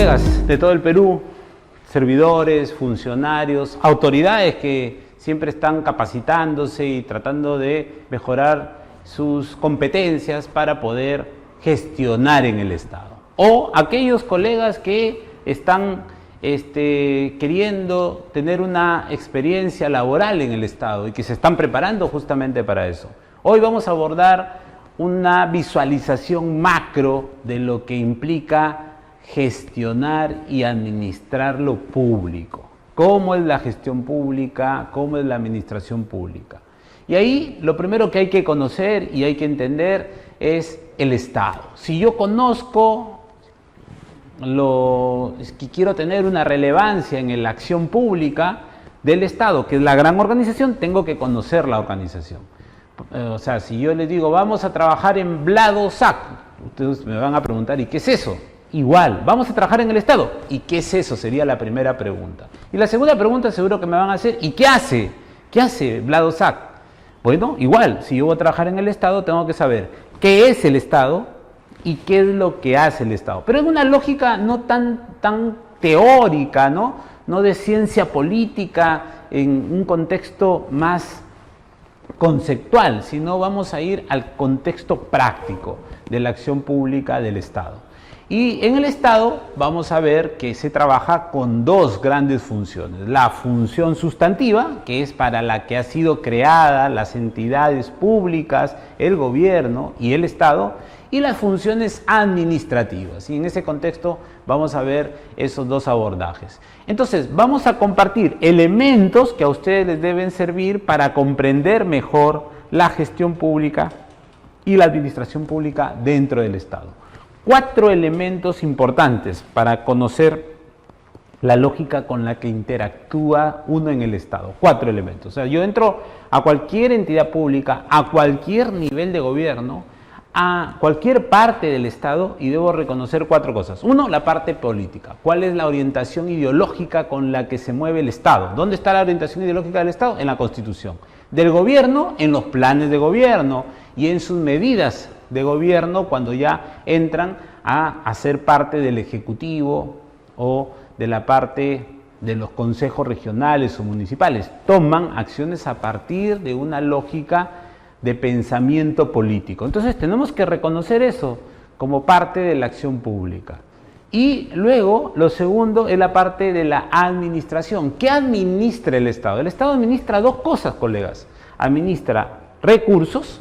colegas de todo el Perú, servidores, funcionarios, autoridades que siempre están capacitándose y tratando de mejorar sus competencias para poder gestionar en el Estado. O aquellos colegas que están queriendo tener una experiencia laboral en el Estado y que se están preparando justamente para eso. Hoy vamos a abordar una visualización macro de lo que implica gestionar y administrar lo público. ¿Cómo es la gestión pública? ¿Cómo es la administración pública? Y ahí lo primero que hay que conocer y hay que entender es el Estado. Si yo conozco que quiero tener una relevancia en la acción pública del Estado, que es la gran organización, tengo que conocer la organización. O sea, si yo les digo, vamos a trabajar en Bladosac, ustedes me van a preguntar, ¿y qué es eso? Igual, vamos a trabajar en el Estado. ¿Y qué es eso? Sería la primera pregunta. Y la segunda pregunta seguro que me van a hacer, ¿y qué hace? ¿Qué hace Bladosac? Bueno, igual, si yo voy a trabajar en el Estado, tengo que saber qué es el Estado y qué es lo que hace el Estado. Pero es una lógica no tan teórica, no de ciencia política en un contexto más conceptual, sino vamos a ir al contexto práctico de la acción pública del Estado. Y en el Estado vamos a ver que se trabaja con dos grandes funciones. La función sustantiva, que es para la que ha sido creada las entidades públicas, el gobierno y el Estado, y las funciones administrativas. Y en ese contexto vamos a ver esos dos abordajes. Entonces, vamos a compartir elementos que a ustedes les deben servir para comprender mejor la gestión pública y la administración pública dentro del Estado. 4 elementos importantes para conocer la lógica con la que interactúa uno en el Estado. 4 elementos. O sea, yo entro a cualquier entidad pública, a cualquier nivel de gobierno, a cualquier parte del Estado y debo reconocer 4 cosas. 1, la parte política. ¿Cuál es la orientación ideológica con la que se mueve el Estado? ¿Dónde está la orientación ideológica del Estado? En la Constitución. Del gobierno, en los planes de gobierno y en sus medidas de gobierno cuando ya entran a ser parte del Ejecutivo o de la parte de los consejos regionales o municipales. Toman acciones a partir de una lógica de pensamiento político. Entonces tenemos que reconocer eso como parte de la acción pública. Y luego, lo segundo es la parte de la administración. ¿Qué administra el Estado? El Estado administra 2 cosas, colegas. Administra recursos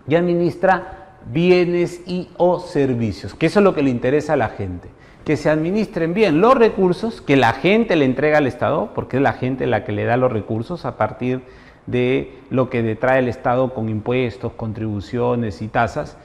y administra bienes y o servicios, que eso es lo que le interesa a la gente. Que se administren bien los recursos, que la gente le entrega al Estado, porque es la gente la que le da los recursos a partir de lo que detrae el Estado con impuestos, contribuciones y tasas,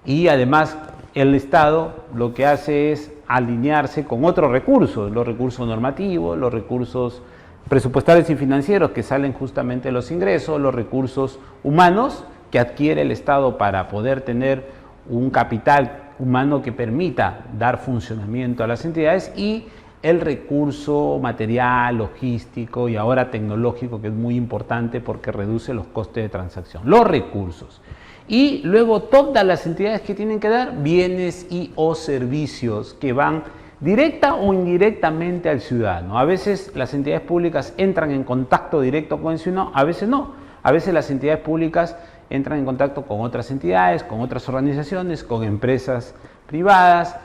y además el Estado lo que hace es alinearse con otros recursos, los recursos normativos, los recursos presupuestarios y financieros que salen justamente de los ingresos, los recursos humanos que adquiere el Estado para poder tener un capital humano que permita dar funcionamiento a las entidades y el recurso material, logístico y ahora tecnológico, que es muy importante porque reduce los costes de transacción. Los recursos. Y luego todas las entidades que tienen que dar bienes y o servicios que van directa o indirectamente al ciudadano. A veces las entidades públicas entran en contacto directo con el ciudadano, a veces no. A veces las entidades públicas entran en contacto con otras entidades, con otras organizaciones, con empresas privadas,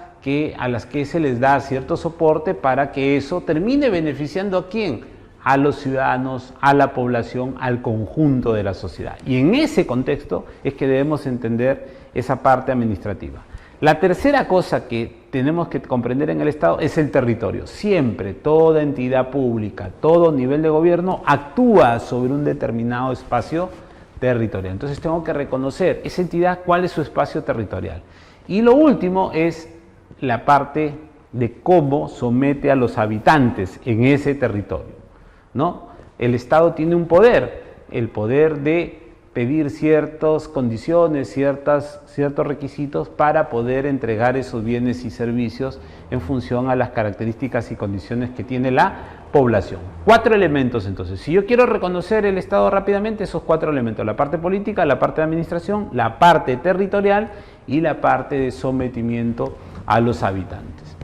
a las que se les da cierto soporte para que eso termine beneficiando ¿a quién? A los ciudadanos, a la población, al conjunto de la sociedad. Y en ese contexto es que debemos entender esa parte administrativa. La tercera cosa que tenemos que comprender en el Estado es el territorio. Siempre, toda entidad pública, todo nivel de gobierno actúa sobre un determinado espacio territorial. Entonces tengo que reconocer esa entidad, cuál es su espacio territorial. Y lo último es la parte de cómo somete a los habitantes en ese territorio, ¿no? El Estado tiene un poder, el poder de pedir ciertas condiciones, ciertos requisitos para poder entregar esos bienes y servicios en función a las características y condiciones que tiene la población. 4 elementos entonces. Si yo quiero reconocer el Estado rápidamente, esos 4 elementos: la parte política, la parte de administración, la parte territorial y la parte de sometimiento a los habitantes.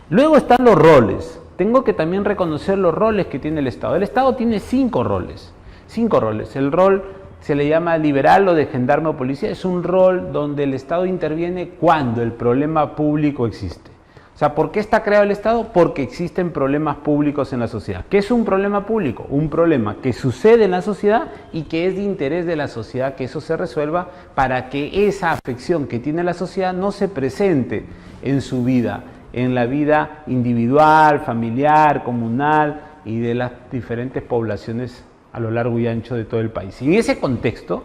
Luego están los roles. Tengo que también reconocer los roles que tiene el Estado. El Estado tiene 5 roles. 5 roles. El rol se le llama liberal o de gendarme o policía. Es un rol donde el Estado interviene cuando el problema público existe. O sea, ¿por qué está creado el Estado? Porque existen problemas públicos en la sociedad. ¿Qué es un problema público? Un problema que sucede en la sociedad y que es de interés de la sociedad que eso se resuelva para que esa afección que tiene la sociedad no se presente en su vida, en la vida individual, familiar, comunal y de las diferentes poblaciones a lo largo y ancho de todo el país. Y en ese contexto,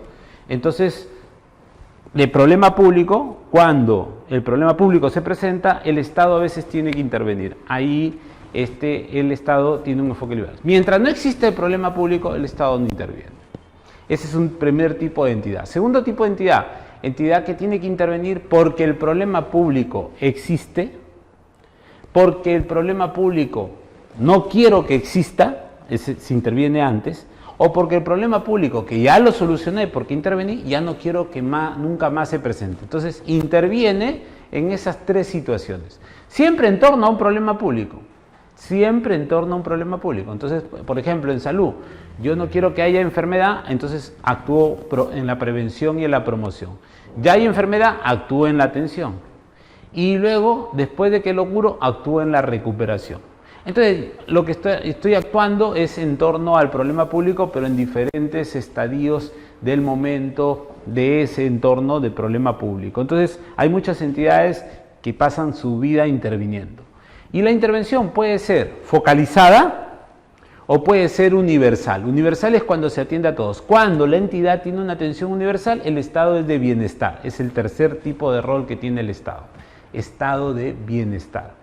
entonces, de problema público, cuando el problema público se presenta, el Estado a veces tiene que intervenir. Ahí el Estado tiene un enfoque liberal. Mientras no existe el problema público, el Estado no interviene. Ese es un primer tipo de entidad. Segundo tipo de entidad, entidad que tiene que intervenir porque el problema público existe, porque el problema público no quiero que exista, se interviene antes, o porque el problema público que ya lo solucioné porque intervení, ya no quiero que nunca más se presente. Entonces interviene en esas 3 situaciones. Siempre en torno a un problema público. Siempre en torno a un problema público. Entonces, por ejemplo, en salud, yo no quiero que haya enfermedad, entonces actúo en la prevención y en la promoción. Ya hay enfermedad, actúo en la atención. Y luego, después de que lo curo, actúo en la recuperación. Entonces, lo que estoy actuando es en torno al problema público, pero en diferentes estadios del momento de ese entorno de problema público. Entonces, hay muchas entidades que pasan su vida interviniendo. Y la intervención puede ser focalizada o puede ser universal. Universal es cuando se atiende a todos. Cuando la entidad tiene una atención universal, el estado es de bienestar. Es el tercer tipo de rol que tiene el Estado. Estado de bienestar.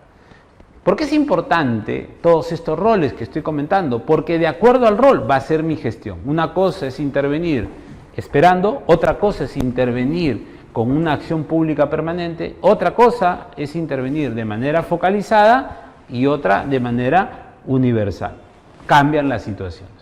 ¿Por qué es importante todos estos roles que estoy comentando? Porque de acuerdo al rol va a ser mi gestión. Una cosa es intervenir esperando, otra cosa es intervenir con una acción pública permanente, otra cosa es intervenir de manera focalizada y otra de manera universal. Cambian las situaciones.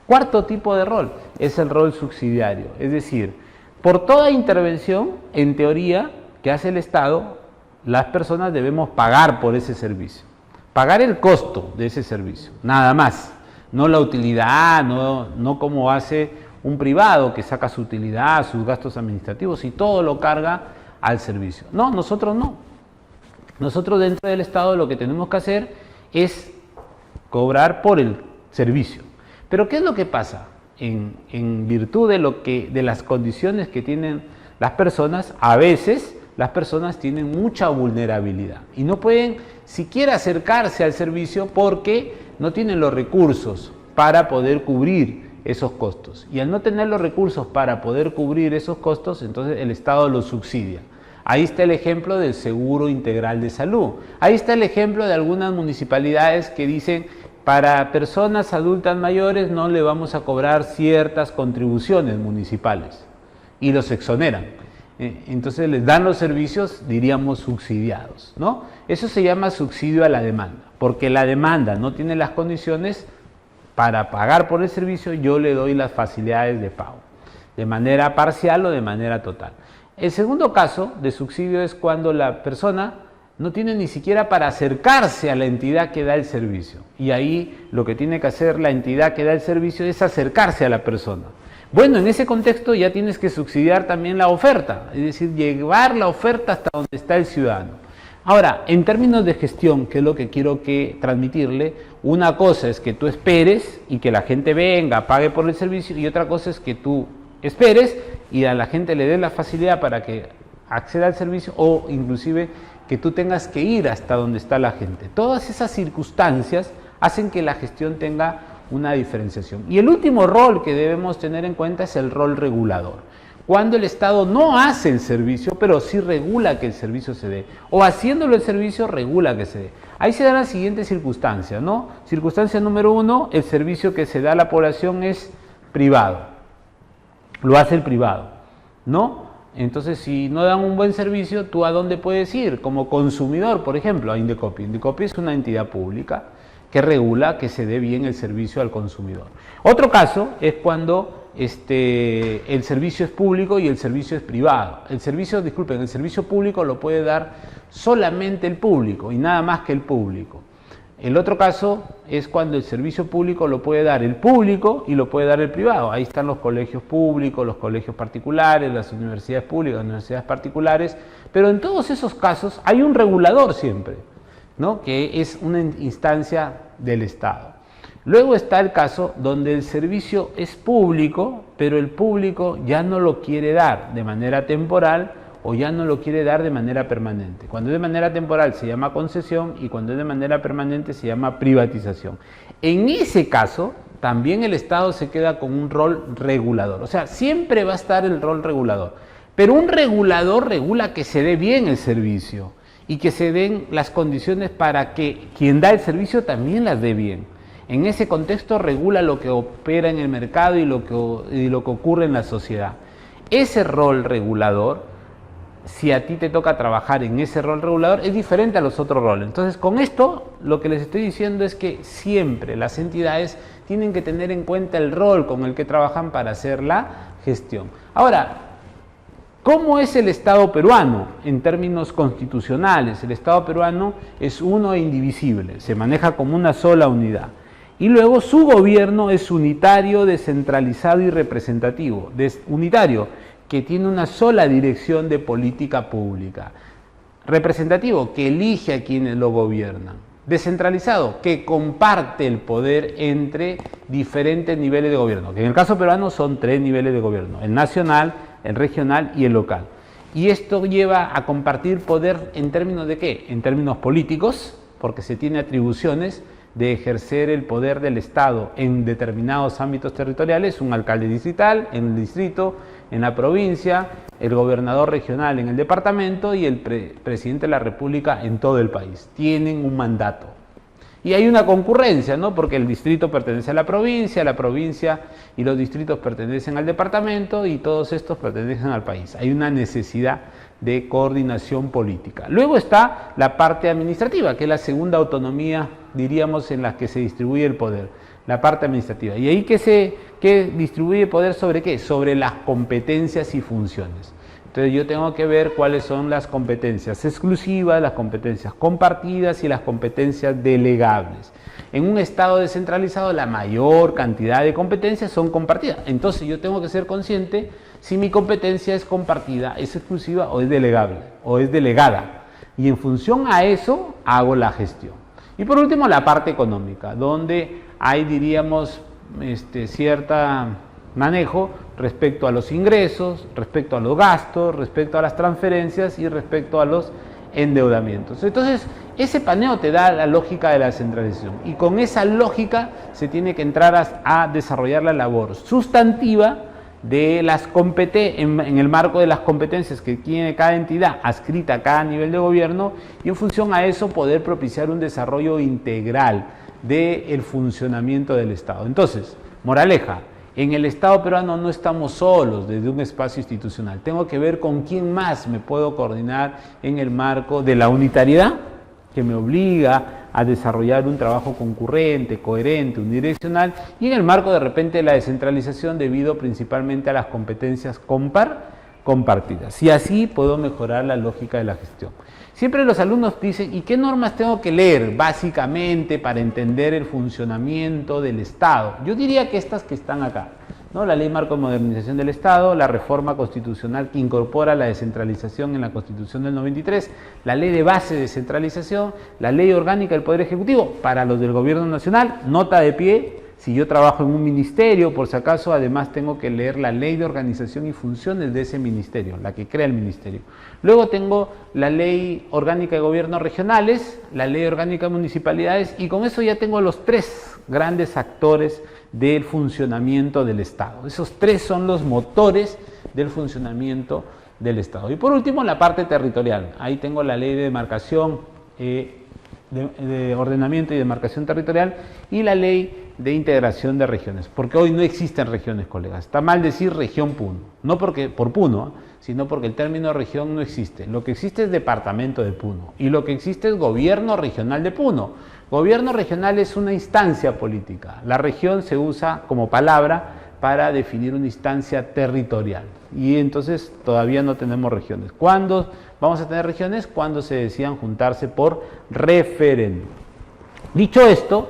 Cuarto tipo de rol es el rol subsidiario, es decir, por toda intervención, en teoría, que hace el Estado, las personas debemos pagar por ese servicio, pagar el costo de ese servicio, nada más, no la utilidad, no como hace un privado que saca su utilidad, sus gastos administrativos y todo lo carga al servicio. No, nosotros no. Nosotros dentro del Estado lo que tenemos que hacer es cobrar por el servicio. Pero ¿qué es lo que pasa? En virtud de las condiciones que tienen las personas, a veces las personas tienen mucha vulnerabilidad y no pueden siquiera acercarse al servicio porque no tienen los recursos para poder cubrir esos costos. Y al no tener los recursos para poder cubrir esos costos, entonces el Estado los subsidia. Ahí está el ejemplo del seguro integral de salud. Ahí está el ejemplo de algunas municipalidades que dicen para personas adultas mayores no le vamos a cobrar ciertas contribuciones municipales y los exoneran. Entonces les dan los servicios, diríamos, subsidiados, ¿no? Eso se llama subsidio a la demanda, porque la demanda no tiene las condiciones para pagar por el servicio, yo le doy las facilidades de pago, de manera parcial o de manera total. El segundo caso de subsidio es cuando la persona no tiene ni siquiera para acercarse a la entidad que da el servicio. Y ahí lo que tiene que hacer la entidad que da el servicio es acercarse a la persona. Bueno, en ese contexto ya tienes que subsidiar también la oferta, es decir, llevar la oferta hasta donde está el ciudadano. Ahora, en términos de gestión, que es lo que quiero transmitirle, una cosa es que tú esperes y que la gente venga, pague por el servicio, y otra cosa es que tú esperes y a la gente le des la facilidad para que acceda al servicio o inclusive que tú tengas que ir hasta donde está la gente. Todas esas circunstancias hacen que la gestión tenga una diferenciación. Y el último rol que debemos tener en cuenta es el rol regulador. Cuando el Estado no hace el servicio, pero sí regula que el servicio se dé, o haciéndolo el servicio regula que se dé. Ahí se dan las siguientes circunstancias, ¿no? Circunstancia número 1, el servicio que se da a la población es privado. Lo hace el privado, ¿no? Entonces, si no dan un buen servicio, ¿tú a dónde puedes ir? Como consumidor, por ejemplo, a Indecopi. Indecopi es una entidad pública que regula que se dé bien el servicio al consumidor. Otro caso es cuando el servicio es público y el servicio es privado. El servicio público lo puede dar solamente el público y nada más que el público. El otro caso es cuando el servicio público lo puede dar el público y lo puede dar el privado. Ahí están los colegios públicos, los colegios particulares, las universidades públicas, las universidades particulares, pero en todos esos casos hay un regulador siempre, ¿no? Que es una instancia del Estado. Luego está el caso donde el servicio es público, pero el público ya no lo quiere dar de manera temporal o ya no lo quiere dar de manera permanente. Cuando es de manera temporal se llama concesión y cuando es de manera permanente se llama privatización. En ese caso, también el Estado se queda con un rol regulador. O sea, siempre va a estar el rol regulador. Pero un regulador regula que se dé bien el servicio y que se den las condiciones para que quien da el servicio también las dé bien. En ese contexto regula lo que opera en el mercado y lo que ocurre en la sociedad. Ese rol regulador, si a ti te toca trabajar en ese rol regulador, es diferente a los otros roles. Entonces, con esto, lo que les estoy diciendo es que siempre las entidades tienen que tener en cuenta el rol con el que trabajan para hacer la gestión. Ahora, ¿cómo es el Estado peruano en términos constitucionales? El Estado peruano es uno e indivisible, se maneja como una sola unidad. Y luego su gobierno es unitario, descentralizado y representativo. Unitario, que tiene una sola dirección de política pública. Representativo, que elige a quienes lo gobiernan. Descentralizado, que comparte el poder entre diferentes niveles de gobierno, que en el caso peruano son 3 niveles de gobierno: el nacional, el regional y el local. Y esto lleva a compartir poder en términos de ¿qué? En términos políticos, porque se tiene atribuciones de ejercer el poder del Estado en determinados ámbitos territoriales: un alcalde distrital en el distrito, en la provincia, el gobernador regional en el departamento y el presidente de la República en todo el país. Tienen un mandato. Y hay una concurrencia, ¿no? Porque el distrito pertenece a la provincia y los distritos pertenecen al departamento y todos estos pertenecen al país. Hay una necesidad de coordinación política. Luego está la parte administrativa, que es la segunda autonomía, diríamos, en la que se distribuye el poder, la parte administrativa. Y ahí que distribuye poder ¿sobre qué? Sobre las competencias y funciones. Entonces yo tengo que ver cuáles son las competencias exclusivas, las competencias compartidas y las competencias delegables. En un Estado descentralizado la mayor cantidad de competencias son compartidas. Entonces yo tengo que ser consciente si mi competencia es compartida, es exclusiva o es delegable o es delegada. Y en función a eso hago la gestión. Y por último la parte económica, donde hay, diríamos, cierta manejo respecto a los ingresos, respecto a los gastos, respecto a las transferencias y respecto a los endeudamientos. Entonces, ese paneo te da la lógica de la centralización y con esa lógica se tiene que entrar a desarrollar la labor sustantiva de las en el marco de las competencias que tiene cada entidad adscrita a cada nivel de gobierno y en función a eso poder propiciar un desarrollo integral del funcionamiento del Estado. Entonces, moraleja, en el Estado peruano no estamos solos desde un espacio institucional. Tengo que ver con quién más me puedo coordinar en el marco de la unitariedad, que me obliga a desarrollar un trabajo concurrente, coherente, unidireccional, y en el marco de repente de la descentralización debido principalmente a las competencias compartidas. Y así puedo mejorar la lógica de la gestión. Siempre los alumnos dicen, ¿y qué normas tengo que leer básicamente para entender el funcionamiento del Estado? Yo diría que estas que están acá, ¿no? La Ley Marco de Modernización del Estado, la reforma constitucional que incorpora la descentralización en la Constitución del 93, la Ley de Base de Descentralización, la Ley Orgánica del Poder Ejecutivo, para los del Gobierno Nacional, nota de pie. Si yo trabajo en un ministerio, por si acaso, además tengo que leer la Ley de Organización y Funciones de ese ministerio, la que crea el ministerio. Luego tengo la Ley Orgánica de Gobiernos Regionales, la Ley Orgánica de Municipalidades, y con eso ya tengo los 3 grandes actores del funcionamiento del Estado. Esos 3 son los motores del funcionamiento del Estado. Y por último, la parte territorial. Ahí tengo la Ley de Demarcación, de Ordenamiento y Demarcación Territorial y la Ley de Integración de Regiones, porque hoy no existen regiones, colegas. Está mal decir región Puno, no porque por Puno, sino porque el término región no existe. Lo que existe es departamento de Puno y lo que existe es gobierno regional de Puno. Gobierno regional es una instancia política. La región se usa como palabra para definir una instancia territorial. Y entonces todavía no tenemos regiones. ¿Cuándo vamos a tener regiones? Cuando se decidan juntarse por referéndum. Dicho esto,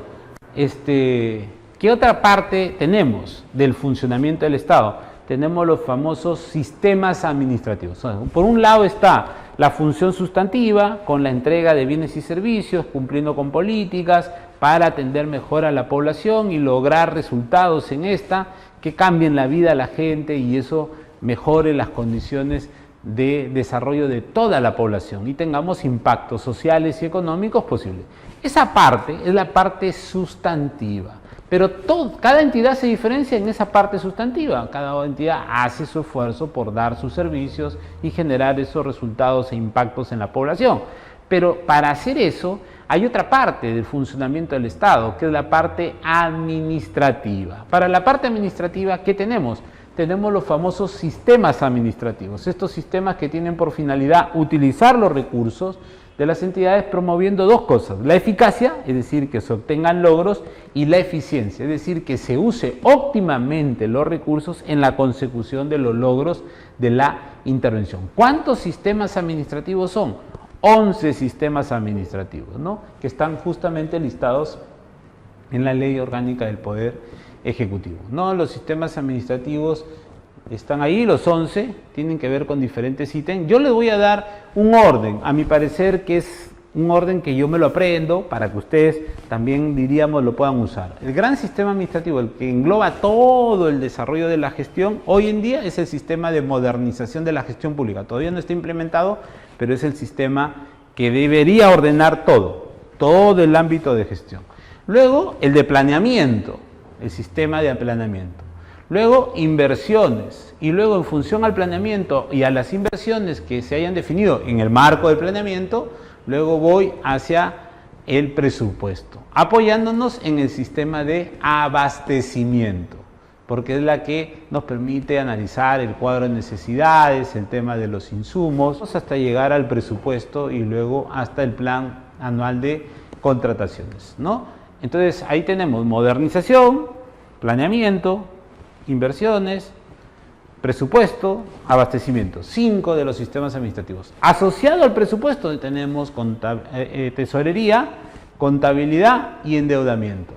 ¿qué otra parte tenemos del funcionamiento del Estado? Tenemos los famosos sistemas administrativos. Por un lado está la función sustantiva, con la entrega de bienes y servicios, cumpliendo con políticas para atender mejor a la población y lograr resultados en esta que cambien la vida a la gente y eso mejore las condiciones de desarrollo de toda la población y tengamos impactos sociales y económicos posibles. Esa parte es la parte sustantiva. Pero cada entidad se diferencia en esa parte sustantiva. Cada entidad hace su esfuerzo por dar sus servicios y generar esos resultados e impactos en la población. Pero para hacer eso hay otra parte del funcionamiento del Estado, que es la parte administrativa. Para la parte administrativa, ¿qué tenemos? Tenemos los famosos sistemas administrativos. Estos sistemas que tienen por finalidad utilizar los recursos de las entidades promoviendo dos cosas, la eficacia, es decir, que se obtengan logros, y la eficiencia, es decir, que se use óptimamente los recursos en la consecución de los logros de la intervención. ¿Cuántos sistemas administrativos son? 11 sistemas administrativos, ¿no? Que están justamente listados en la Ley Orgánica del Poder Ejecutivo, ¿no? Los sistemas administrativos están ahí, los 11, tienen que ver con diferentes ítems. Yo les voy a dar un orden, a mi parecer que es un orden que yo me lo aprendo para que ustedes también, diríamos, lo puedan usar. El gran sistema administrativo, el que engloba todo el desarrollo de la gestión, hoy en día es el sistema de modernización de la gestión pública. Todavía no está implementado, pero es el sistema que debería ordenar todo el ámbito de gestión. Luego, el de planeamiento, el sistema de planeamiento. Luego, inversiones, y luego en función al planeamiento y a las inversiones que se hayan definido en el marco del planeamiento, luego voy hacia el presupuesto, apoyándonos en el sistema de abastecimiento, porque es la que nos permite analizar el cuadro de necesidades, el tema de los insumos, hasta llegar al presupuesto y luego hasta el plan anual de contrataciones, ¿no? Entonces, ahí tenemos modernización, planeamiento, inversiones, presupuesto, abastecimiento, 5 de los sistemas administrativos. Asociado al presupuesto tenemos tesorería, contabilidad y endeudamiento.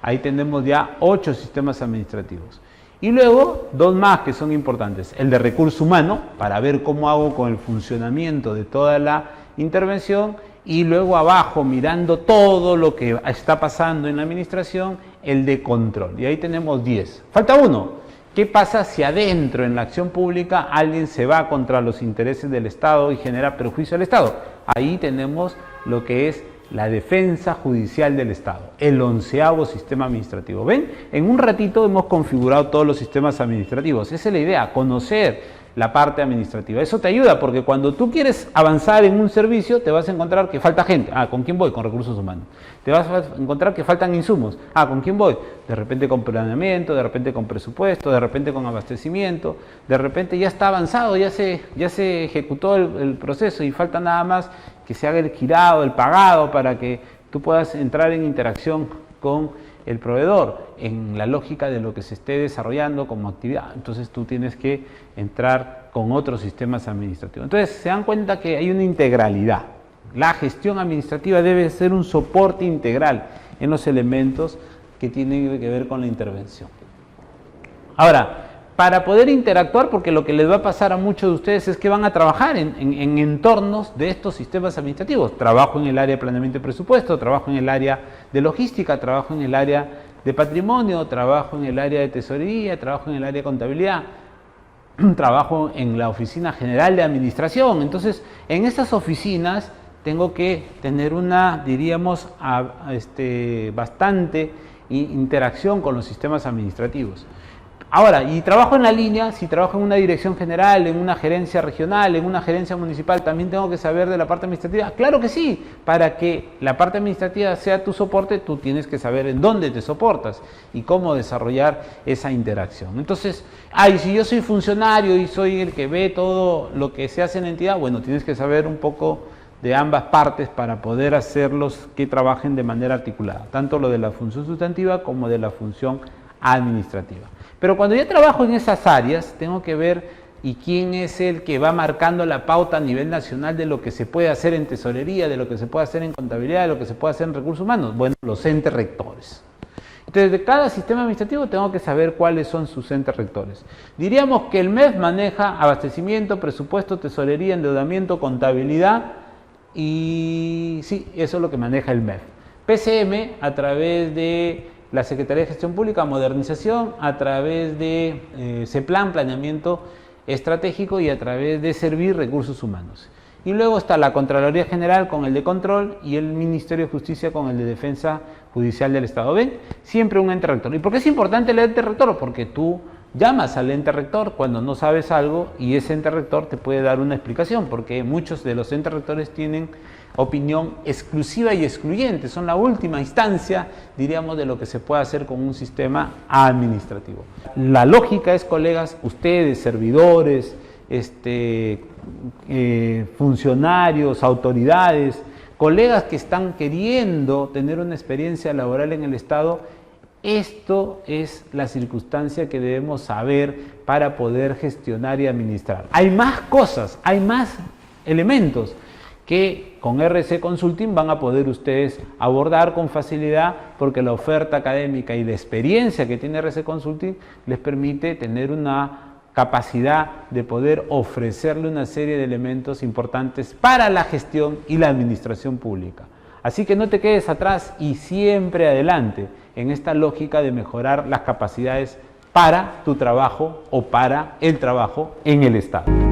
Ahí tenemos ya 8 sistemas administrativos. Y luego, 2 más que son importantes. El de recurso humano, para ver cómo hago con el funcionamiento de toda la intervención. Y luego abajo, mirando todo lo que está pasando en la administración, el de control. Y ahí tenemos 10. Falta uno. ¿Qué pasa si adentro en la acción pública alguien se va contra los intereses del Estado y genera perjuicio al Estado? Ahí tenemos lo que es la defensa judicial del Estado, el 11º sistema administrativo. ¿Ven? En un ratito hemos configurado todos los sistemas administrativos. Esa es la idea, conocer la parte administrativa. Eso te ayuda porque cuando tú quieres avanzar en un servicio te vas a encontrar que falta gente. ¿Con quién voy? Con recursos humanos. Te vas a encontrar que faltan insumos. ¿Con quién voy? De repente con planeamiento, de repente con presupuesto, de repente con abastecimiento, de repente ya está avanzado, ya se ejecutó el proceso y falta nada más que se haga el girado, el pagado para que tú puedas entrar en interacción con el proveedor en la lógica de lo que se esté desarrollando como actividad. Entonces tú tienes que entrar con otros sistemas administrativos. Entonces se dan cuenta que hay una integralidad. La gestión administrativa debe ser un soporte integral en los elementos que tienen que ver con la intervención. Ahora, para poder interactuar, porque lo que les va a pasar a muchos de ustedes es que van a trabajar en entornos de estos sistemas administrativos. Trabajo en el área de planeamiento y presupuesto, trabajo en el área de logística, trabajo en el área de patrimonio, trabajo en el área de tesorería, trabajo en el área de contabilidad, trabajo en la Oficina General de Administración. Entonces, en estas oficinas tengo que tener una, diríamos, bastante interacción con los sistemas administrativos. Ahora, y trabajo en la línea, si trabajo en una dirección general, en una gerencia regional, en una gerencia municipal, ¿también tengo que saber de la parte administrativa? Claro que sí, para que la parte administrativa sea tu soporte, tú tienes que saber en dónde te soportas y cómo desarrollar esa interacción. Entonces, si yo soy funcionario y soy el que ve todo lo que se hace en la entidad, bueno, tienes que saber un poco de ambas partes para poder hacerlos que trabajen de manera articulada, tanto lo de la función sustantiva como de la función administrativa. Pero cuando ya trabajo en esas áreas, tengo que ver y quién es el que va marcando la pauta a nivel nacional de lo que se puede hacer en tesorería, de lo que se puede hacer en contabilidad, de lo que se puede hacer en recursos humanos. Bueno, los entes rectores. Entonces, de cada sistema administrativo tengo que saber cuáles son sus entes rectores. Diríamos que el MEF maneja abastecimiento, presupuesto, tesorería, endeudamiento, contabilidad y sí, eso es lo que maneja el MEF. PCM a través de la Secretaría de Gestión Pública, modernización, a través de CEPLAN, planeamiento estratégico y a través de Servir Recursos Humanos. Y luego está la Contraloría General con el de Control y el Ministerio de Justicia con el de Defensa Judicial del Estado. ¿Ven? Siempre un ente rector. ¿Y por qué es importante el ente rector? Porque tú llamas al ente rector cuando no sabes algo y ese ente rector te puede dar una explicación, porque muchos de los entes rectores tienen opinión exclusiva y excluyente, son la última instancia, diríamos, de lo que se puede hacer con un sistema administrativo. La lógica es, colegas, ustedes, servidores, funcionarios, autoridades, colegas que están queriendo tener una experiencia laboral en el Estado, esto es la circunstancia que debemos saber para poder gestionar y administrar. Hay más cosas, hay más elementos que con RC Consulting van a poder ustedes abordar con facilidad, porque la oferta académica y la experiencia que tiene RC Consulting les permite tener una capacidad de poder ofrecerle una serie de elementos importantes para la gestión y la administración pública. Así que no te quedes atrás y siempre adelante en esta lógica de mejorar las capacidades para tu trabajo o para el trabajo en el Estado.